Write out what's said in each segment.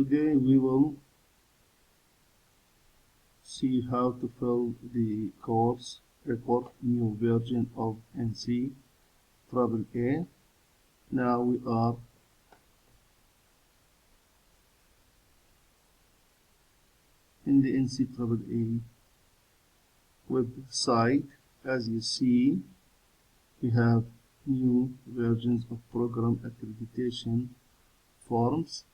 Today we will see how to fill the course report new version of NCAAA. Now we are in the NCAAA website. As you see, we have new versions of program accreditation forms,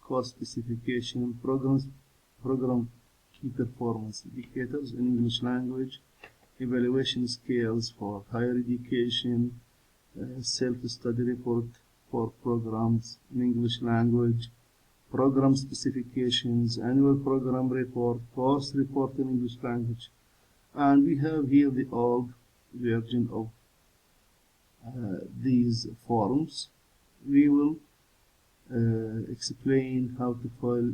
course specification, program key performance indicators in English language, evaluation scales for higher education, self-study report for programs in English language, program specifications, annual program report, course report in English language. And we have here the old version of these forms. We will explain how to fill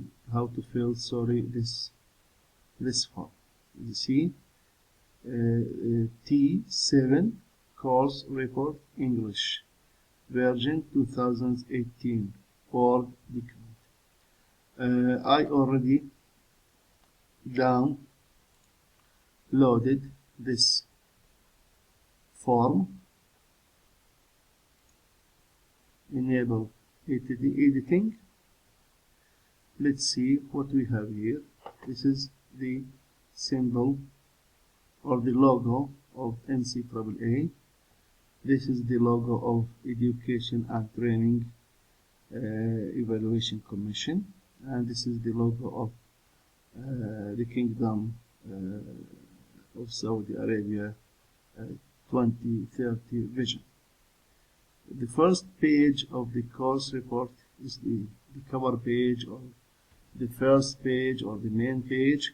this form. You see, T7 course report English version 2018 Word document. I already downloaded this form. Enable editing. Let's see what we have here. This is the symbol or the logo of NCAAA. This is the logo of Education and Training Evaluation Commission, and this is the logo of the Kingdom of Saudi Arabia 2030 vision. The first page of the course report is the cover page, or the first page or the main page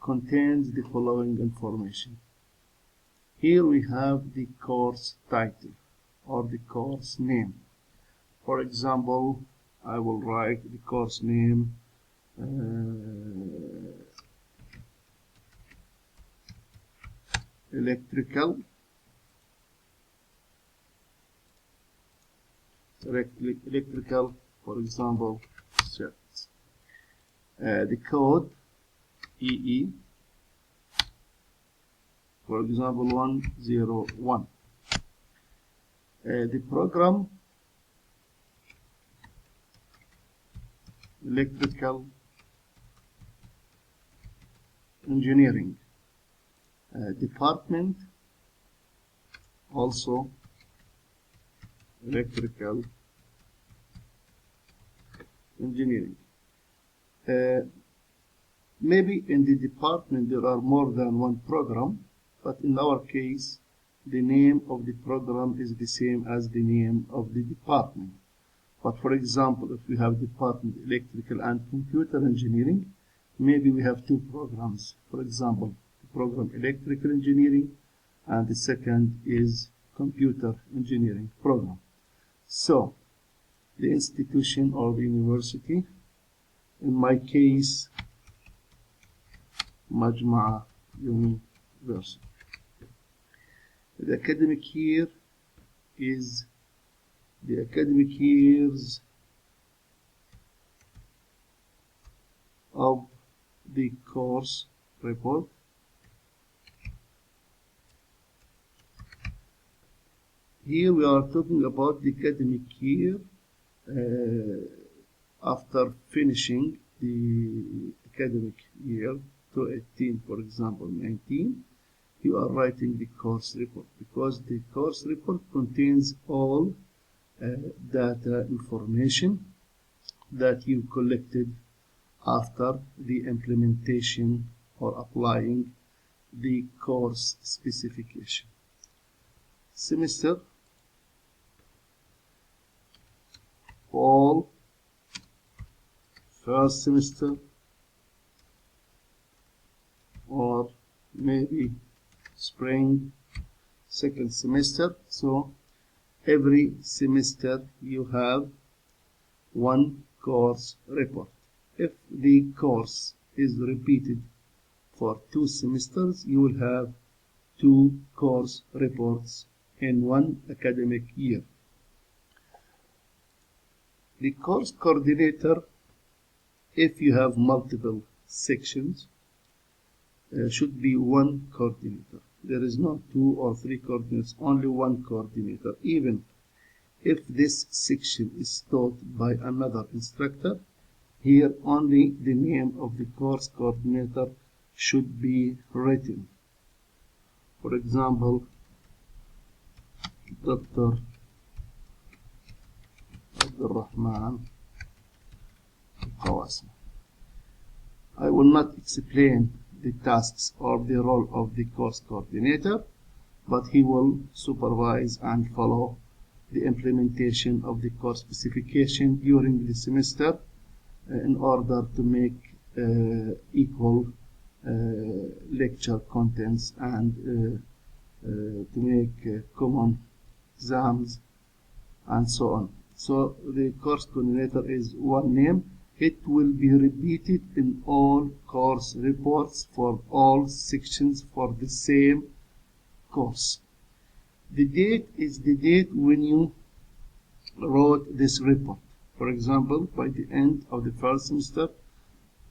contains the following information. Here we have the course title or the course name. For example, I will write the course name electrical for example circuits. The code EE, for example 101. The program electrical engineering. Department also electrical engineering. Maybe in the department there are more than one program, but in our case the name of the program is the same as the name of the department. But for example, if we have department electrical and computer engineering, maybe we have two programs. For example, the program electrical engineering and the second is computer engineering program. So the institution or the university, in my case Majma University. The academic year is the academic years of the course report. Here we are talking about the academic year after finishing the academic year 2018, for example 19, you are writing the course report, because the course report contains all data information that you collected after the implementation or applying the course specification. Semester, fall, first semester, or maybe spring, second semester. So every semester you have one course report. If the course is repeated for 2 semesters, you will have 2 course reports in one academic year. The course coordinator if you have multiple sections, should be one coordinator. There is not 2 or 3 coordinators, only one coordinator. Even if this section is taught by another instructor, here only the name of the course coordinator should be written. For example, Dr. Abdurrahman Qawasim. I will not explain the tasks or the role of the course coordinator, but he will supervise and follow the implementation of the course specification during the semester in order to make equal lecture contents and to make common exams and so on. So the course coordinator is one name. It will be repeated in all course reports for all sections for the same course. The date is the date when you wrote this report. For example, by the end of the first semester,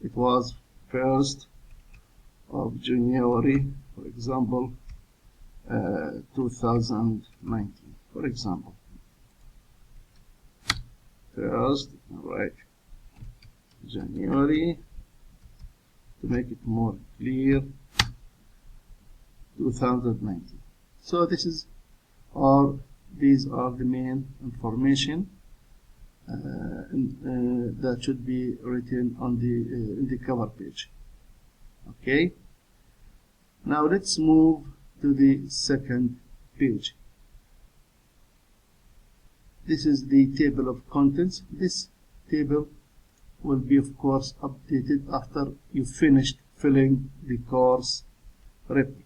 it was 1st of January, for example, 2019, for example. 1st, right, January, to make it more clear, 2019. So this is, or these are the main information that should be written on in the cover page. Okay. Now let's move to the second page. This is the table of contents. This table will be, of course, updated after you finished filling the course report.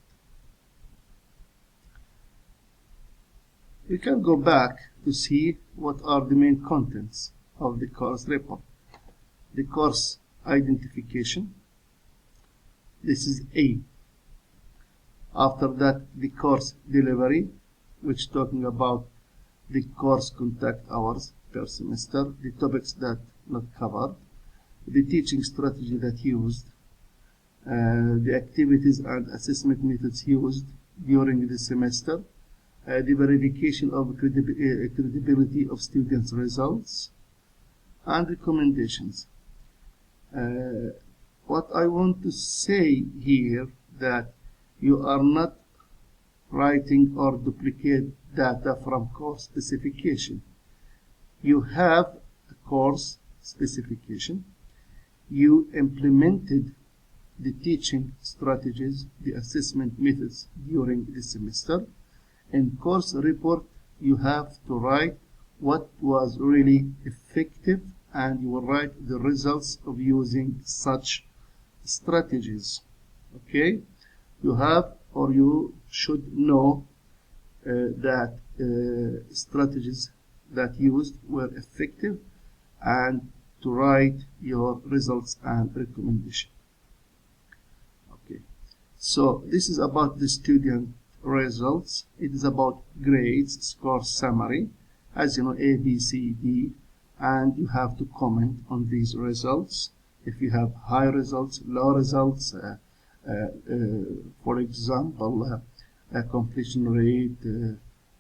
You can go back to see what are the main contents of the course report. The course identification. This is A. After that, the course delivery, which talking about the course contact hours per semester, the topics that not covered, the teaching strategy that used, the activities and assessment methods used during the semester, the verification of credibility of students' results, and recommendations. What I want to say here that you are not writing or duplicate data from course specification. You have a course specification. You implemented the teaching strategies, the assessment methods during the semester. In course report, you have to write what was really effective, and you will write the results of using such strategies. Okay? You have, or you should know that strategies that used were effective, and to write your results and recommendation. Okay, so this is about the student results. It is about grades, score summary, as you know, A, B, C, D, and you have to comment on these results. If you have high results, low results, for example, completion rate,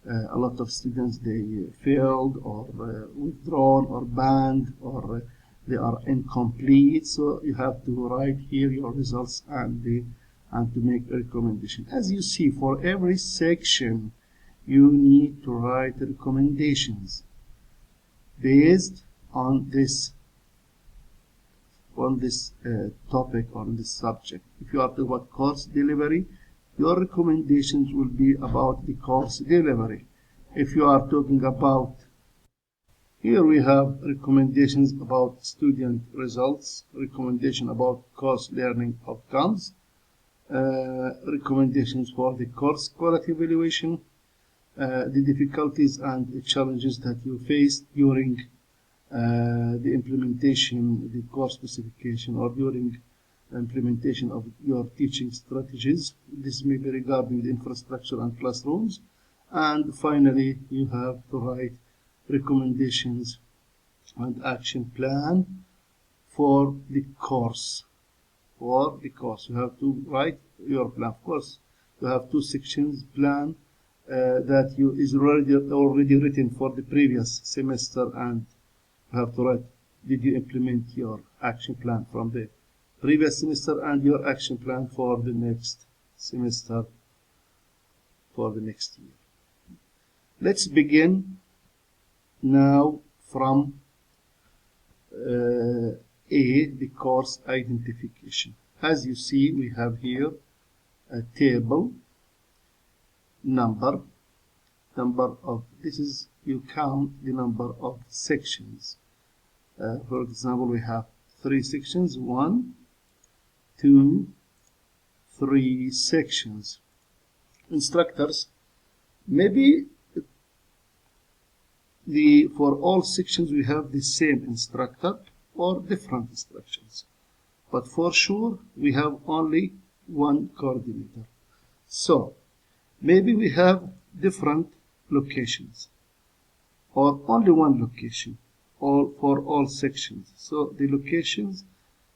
a lot of students, they failed or withdrawn or banned, or they are incomplete. So you have to write here your results and to make a recommendation. As you see, for every section, you need to write recommendations based on this topic, on this subject. If you are talking about course delivery, your recommendations will be about the course delivery. If you are talking about, here we have recommendations about student results, recommendation about course learning outcomes, recommendations for the course quality evaluation, the difficulties and challenges that you faced during the implementation, the course specification, or during implementation of your teaching strategies. This may be regarding the infrastructure and classrooms. And finally, you have to write recommendations and action plan for the course. For the course, you have to write your plan. Of course, you have two sections plan that is already written for the previous semester, and you have to write, did you implement your action plan from the previous semester and your action plan for the next semester, for the next year. Let's begin now from the course identification. As you see, we have here a table, number of, this is, you count the number of sections. For example, we have 3 sections, 1, 2, 3 sections. Instructors, maybe for all sections we have the same instructor or different instructions, but for sure we have only one coordinator. So maybe we have different locations or only one location for all sections. So the locations,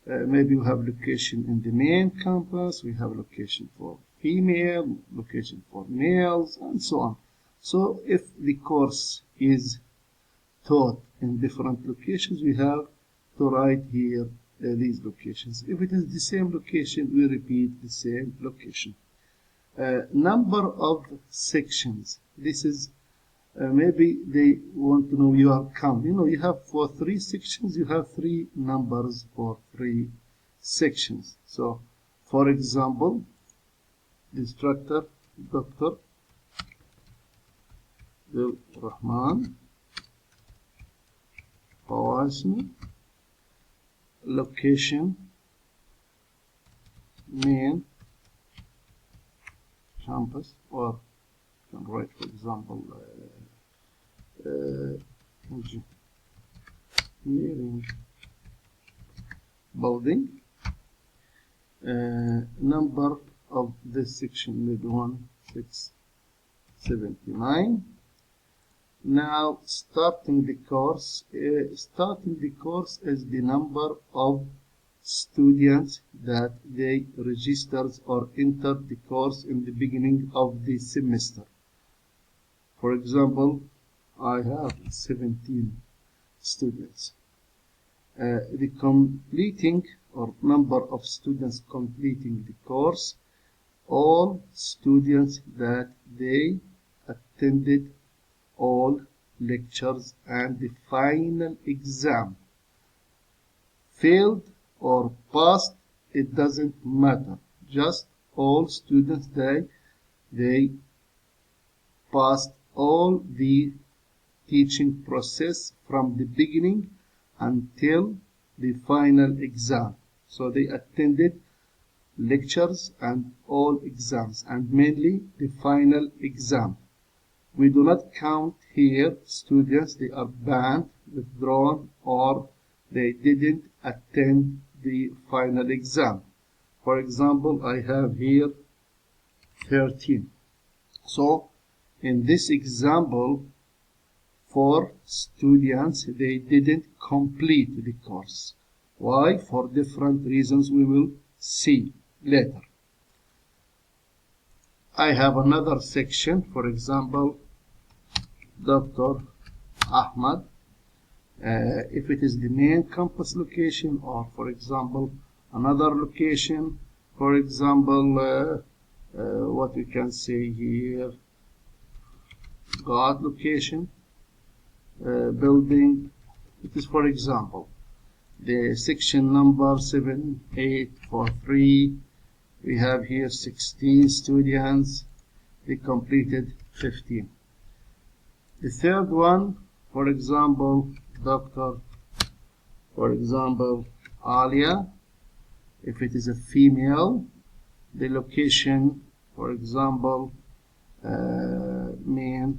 maybe we have location in the main campus, we have location for female, location for males, and so on. So if the course is taught in different locations, we have to write here these locations. If it is the same location, we repeat the same location. Number of sections. This is maybe they want to know your count. You know, you have for 3 sections, you have 3 numbers for 3 sections. So, for example, the instructor, Dr. Rahman Fawazmi, location, main campus, or you can write, for example, engineering building. Number of this section, maybe 1679. Now, starting the course is the number of students that they registered or entered the course in the beginning of the semester. For example, I have 17 students. The completing or number of students completing the course, all students that they attended all lectures and the final exam. Failed or passed, it doesn't matter. Just all students they passed all the teaching process from the beginning until the final exam. So they attended lectures and all exams, and mainly the final exam. We do not count here students they are banned, withdrawn, or they didn't attend the final exam. For example, I have here 13. So in this example, 4 students they didn't complete the course. Why? For different reasons we will see later. I have another section, for example, Dr. Ahmad, if it is the main campus location, or for example another location, for example what we can say here, God location, building, it is for example the section number 7843. We have here 16 students, they completed 15. The third one, for example, Alia, if it is a female, the location, for example, main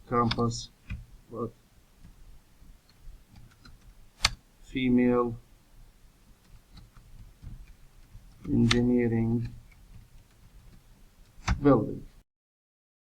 campus, but female engineering building.